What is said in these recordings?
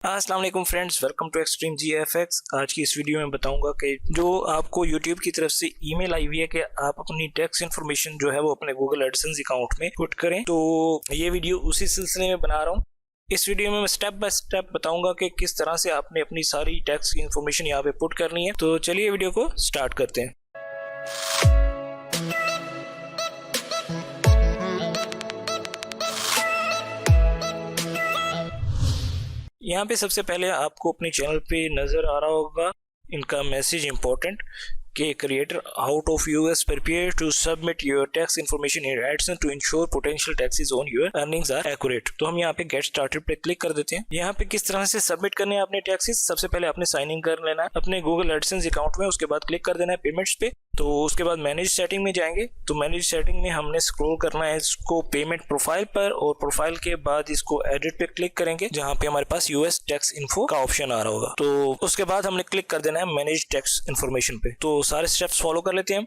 अस्सलाम वालेकुम friends, welcome to extreme GFX. आज की इस वीडियो में बताऊंगा कि जो आपको यूट्यूब की तरफ से ईमेल आई हुई है कि आप अपनी टैक्स इन्फॉर्मेशन जो है वो अपने गूगल एडसेंस अकाउंट में पुट करें। तो ये वीडियो उसी सिलसिले में बना रहा हूँ। इस वीडियो में मैं स्टेप बाय स्टेप बताऊंगा कि किस तरह से आपने अपनी सारी टैक्स की इन्फॉर्मेशन यहाँ पे पुट करनी है। तो चलिए वीडियो को स्टार्ट करते हैं। यहाँ पे सबसे पहले आपको अपने चैनल पे नज़र आ रहा होगा इनका मैसेज इंपॉर्टेंट कि creator out of US prepare to submit your tax information in AdSense to ensure potential taxes on your earnings are accurate. तो हम यहाँ पे गेट स्टार्टेड पे क्लिक कर देते हैं। यहाँ पे किस तरह से सबमिट करने हैं अपने टैक्सेस, सबसे पहले आपने साइन इन कर लेना है अपने गूगल एडसेंस अकाउंट में। उसके बाद क्लिक कर देना है पेमेंट्स पे। तो उसके बाद मैनेज सेटिंग में जाएंगे। तो मैनेज सेटिंग में हमने स्क्रॉल करना है इसको पेमेंट प्रोफाइल पर, और प्रोफाइल के बाद इसको एडिट पे क्लिक करेंगे जहाँ पे हमारे पास यूएस टैक्स इन्फो का ऑप्शन आ रहा होगा। तो उसके बाद हमने क्लिक कर देना है मैनेज टैक्स इन्फॉर्मेशन पे। तो सारे स्टेप्स फॉलो कर लेते हैं।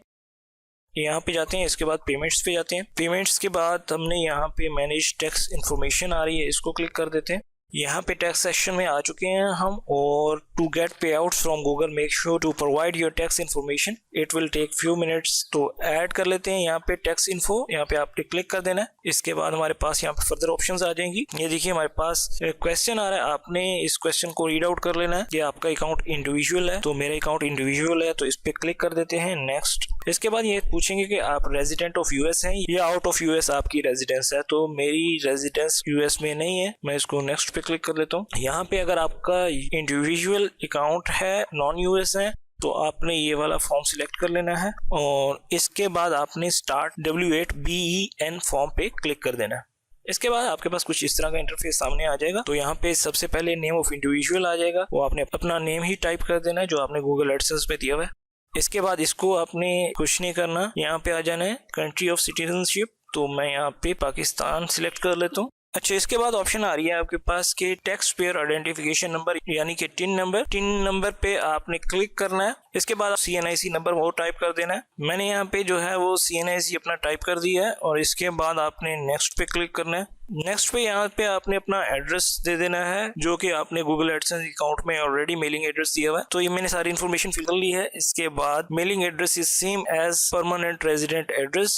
यहाँ पे जाते हैं, इसके बाद पेमेंट्स पे जाते हैं। पेमेंट्स के बाद हमने यहाँ पे मैनेज टैक्स इन्फॉर्मेशन आ रही है, इसको क्लिक कर देते हैं। यहाँ पे टैक्स सेक्शन में आ चुके हैं हम। और to get pay out from Google make sure to provide your tax information, it will take few minutes. तो ऐड कर लेते हैं यहाँ पे टैक्स इन्फो, यहाँ पे आपने क्लिक कर देना है। इसके बाद हमारे पास यहाँ पे फर्दर ऑप्शंस आ जाएंगी। ये देखिए हमारे पास क्वेश्चन आ रहा है, आपने इस क्वेश्चन को रीड आउट कर लेना है कि आपका अकाउंट इंडिविजुअल है। तो मेरा अकाउंट इंडिविजुअल है, तो इस पे क्लिक कर देते हैं नेक्स्ट। इसके बाद ये पूछेंगे कि आप रेजिडेंट ऑफ यूएस हैं या आउट ऑफ यूएस आपकी रेजिडेंस है। तो मेरी रेजिडेंस यूएस में नहीं है, मैं इसको नेक्स्ट पे क्लिक कर लेता हूँ। यहाँ पे अगर आपका इंडिविजुअल अकाउंट है, नॉन यूएस है, तो आपने ये वाला फॉर्म सिलेक्ट कर लेना है। और इसके बाद आपने स्टार्ट W8BEN फॉर्म पे क्लिक कर देना है। इसके बाद आपके पास कुछ इस तरह का इंटरफेस सामने आ जाएगा। तो यहाँ पे सबसे पहले नेम ऑफ इंडिविजुअल आ जाएगा, वो आपने अपना नेम ही टाइप कर देना है जो आपने गूगल एडसेंस पे दिया हुआ है। इसके बाद इसको आपने कुछ नहीं करना, यहाँ पे आ जाना है कंट्री ऑफ सिटीजनशिप। तो मैं यहाँ पे पाकिस्तान सिलेक्ट कर लेता हूँ। अच्छा, इसके बाद ऑप्शन आ रही है आपके पास कि टैक्स पेयर आइडेंटिफिकेशन नंबर यानी कि टिन नंबर पे आपने क्लिक करना है। इसके बाद CNIC नंबर वो टाइप कर देना है। मैंने यहाँ पे जो है वो CNIC अपना टाइप कर दिया है। और इसके बाद आपने नेक्स्ट पे क्लिक करना है। नेक्स्ट पे यहाँ पे आपने अपना एड्रेस दे देना है जो कि आपने गूगल एडसेंस अकाउंट में ऑलरेडी मेलिंग एड्रेस दिया हुआ है। तो ये मैंने सारी इन्फॉर्मेशन फिल कर ली है। इसके बाद mailing address is same as permanent resident address,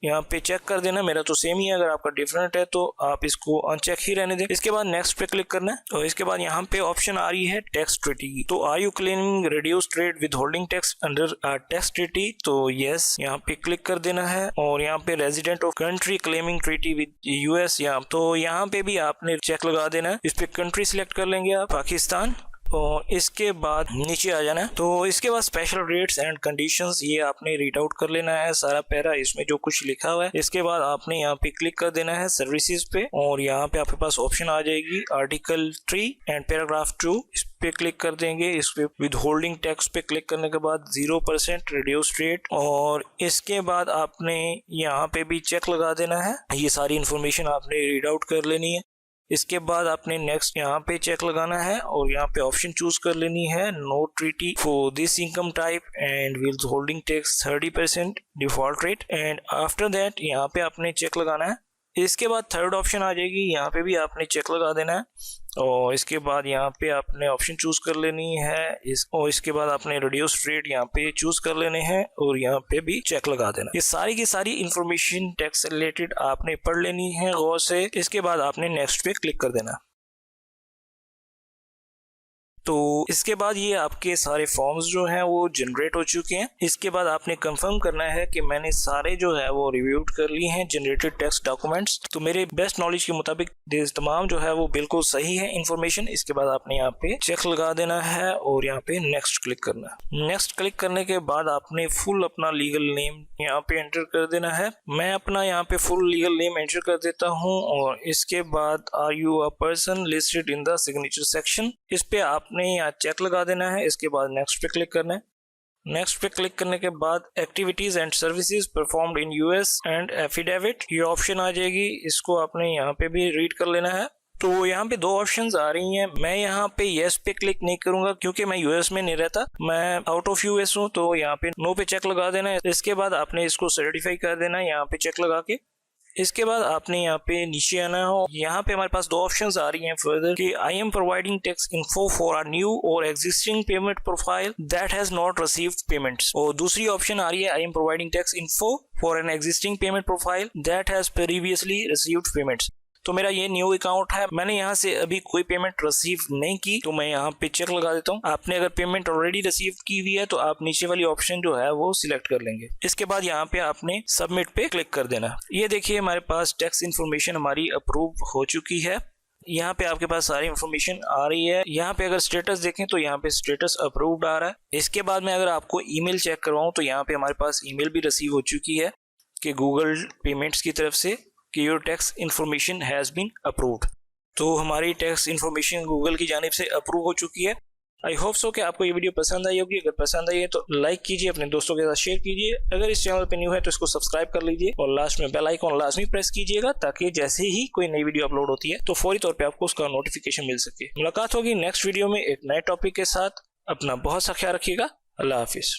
यहाँ पे चेक कर देना। मेरा तो सेम ही है, अगर आपका डिफरेंट है तो आप इसको अनचेक ही रहने दें। इसके बाद नेक्स्ट पे क्लिक करना है। और इसके बाद यहाँ पे ऑप्शन आ रही है टैक्स ट्रीटी की। तो are you claiming reduce trade withholding tax under tax treaty, तो यस यहाँ पे क्लिक कर देना है। और यहाँ पे resident of country claiming treaty with US, तो यहाँ पे भी आपने चेक लगा देना है। इस पे कंट्री सिलेक्ट कर लेंगे आप, पाकिस्तान। और इसके बाद नीचे आ जाना है। तो इसके बाद स्पेशल रेट्स एंड कंडीशंस, ये आपने रीड आउट कर लेना है सारा पैरा, इसमें जो कुछ लिखा हुआ है। इसके बाद आपने यहाँ पे क्लिक कर देना है सर्विसेज पे। और यहाँ पे आपके पास ऑप्शन आ जाएगी आर्टिकल 3 एंड पैराग्राफ 2, इस पे क्लिक कर देंगे। इस पे विद होल्डिंग टैक्स पे क्लिक करने के बाद 0% रिड्यूस रेट। और इसके बाद आपने यहाँ पे भी चेक लगा देना है। ये सारी इन्फॉर्मेशन आपने रीड आउट कर लेनी है। इसके बाद आपने नेक्स्ट यहाँ पे चेक लगाना है और यहाँ पे ऑप्शन चूज कर लेनी है no treaty for this income type and withholding tax 30% default rate. And after that यहाँ पे आपने चेक लगाना है। इसके बाद थर्ड ऑप्शन आ जाएगी, यहाँ पे भी आपने चेक लगा देना है। और इसके बाद यहाँ पे आपने ऑप्शन चूज कर लेनी है और इसके बाद आपने रिड्यूस रेट यहाँ पे चूज कर लेने हैं और यहाँ पे भी चेक लगा देना। ये सारी की सारी इंफॉर्मेशन टैक्स रिलेटेड आपने पढ़ लेनी है गौर से। इसके बाद आपने नेक्स्ट पे क्लिक कर देना। तो इसके बाद ये आपके सारे फॉर्म्स जो हैं वो जनरेट हो चुके हैं। इसके बाद आपने कंफर्म करना है कि मैंने सारे जो है वो रिव्यूड कर लिए हैं जनरेटेड टैक्स डॉक्यूमेंट्स। तो मेरे बेस्ट नॉलेज के मुताबिक तमाम जो है वो बिल्कुल सही है इन्फॉर्मेशन। इसके बाद आपने यहाँ पे चेक लगा देना है और यहाँ पे नेक्स्ट क्लिक करना है। नेक्स्ट क्लिक करने के बाद आपने फुल अपना लीगल नेम यहाँ पे एंटर कर देना है। मैं अपना यहाँ पे फुल लीगल नेम एंटर कर देता हूँ। और इसके बाद are you a person listed in the signature section, इस पे आपने यहाँ चेक लगा देना है। इसके बाद नेक्स्ट पे क्लिक करना है। नेक्स्ट पे क्लिक करने के बाद activities and services performed in US and affidavit, ये ऑप्शन आ जाएगी। इसको आपने यहाँ पे भी रीड कर लेना है। तो यहाँ पे दो ऑप्शंस आ रही हैं। मैं यहाँ पे येस पे क्लिक नहीं करूंगा क्योंकि मैं यूएस में नहीं रहता, मैं आउट ऑफ यूएस हूँ। तो यहाँ पे नो पे चेक लगा देना है। इसके बाद आपने इसको सर्टिफाई कर देना है यहाँ पे चेक लगा के। इसके बाद आपने यहाँ पे नीचे आना हो, यहाँ पे हमारे पास दो ऑप्शंस आ रही हैं फर्दर कि I am providing tax info for a new or existing payment profile that has not received payments, और दूसरी ऑप्शन आ रही है I am providing tax info for an existing payment profile that has previously received payments. तो मेरा ये new account है, मैंने यहाँ से अभी कोई पेमेंट रिसीव नहीं की, तो मैं यहाँ पे चेक लगा देता हूँ। आपने अगर पेमेंट ऑलरेडी रिसीव की हुई है तो आप नीचे वाली ऑप्शन जो है वो सिलेक्ट कर लेंगे। इसके बाद यहाँ पे आपने सबमिट पे क्लिक कर देना। ये देखिए हमारे पास टैक्स इन्फॉर्मेशन हमारी अप्रूव हो चुकी है। यहाँ पे आपके पास सारी इन्फॉर्मेशन आ रही है। यहाँ पे अगर स्टेटस देखें तो यहाँ पे स्टेटस अप्रूव्ड आ रहा है। इसके बाद में अगर आपको ईमेल चेक करवाऊँ तो यहाँ पे हमारे पास ईमेल भी रिसीव हो चुकी है कि गूगल पेमेंट्स की तरफ से कि your tax information has been approved. तो हमारी टैक्स इन्फॉर्मेशन गूगल की जानिब से अप्रूव हो चुकी है। आई होप सो कि आपको ये वीडियो पसंद आई होगी। अगर पसंद आई है तो लाइक कीजिए, अपने दोस्तों के साथ शेयर कीजिए। अगर इस चैनल पे न्यू है तो इसको सब्सक्राइब कर लीजिए और लास्ट में बेल आइकॉन लाजमी प्रेस कीजिएगा ताकि जैसे ही कोई नई वीडियो अपलोड होती है तो फौरी तौर पे आपको उसका नोटिफिकेशन मिल सके। मुलाकात होगी नेक्स्ट वीडियो में एक नए टॉपिक के साथ। अपना बहुत सा ख्याल रखिएगा। अल्लाह हाफिज।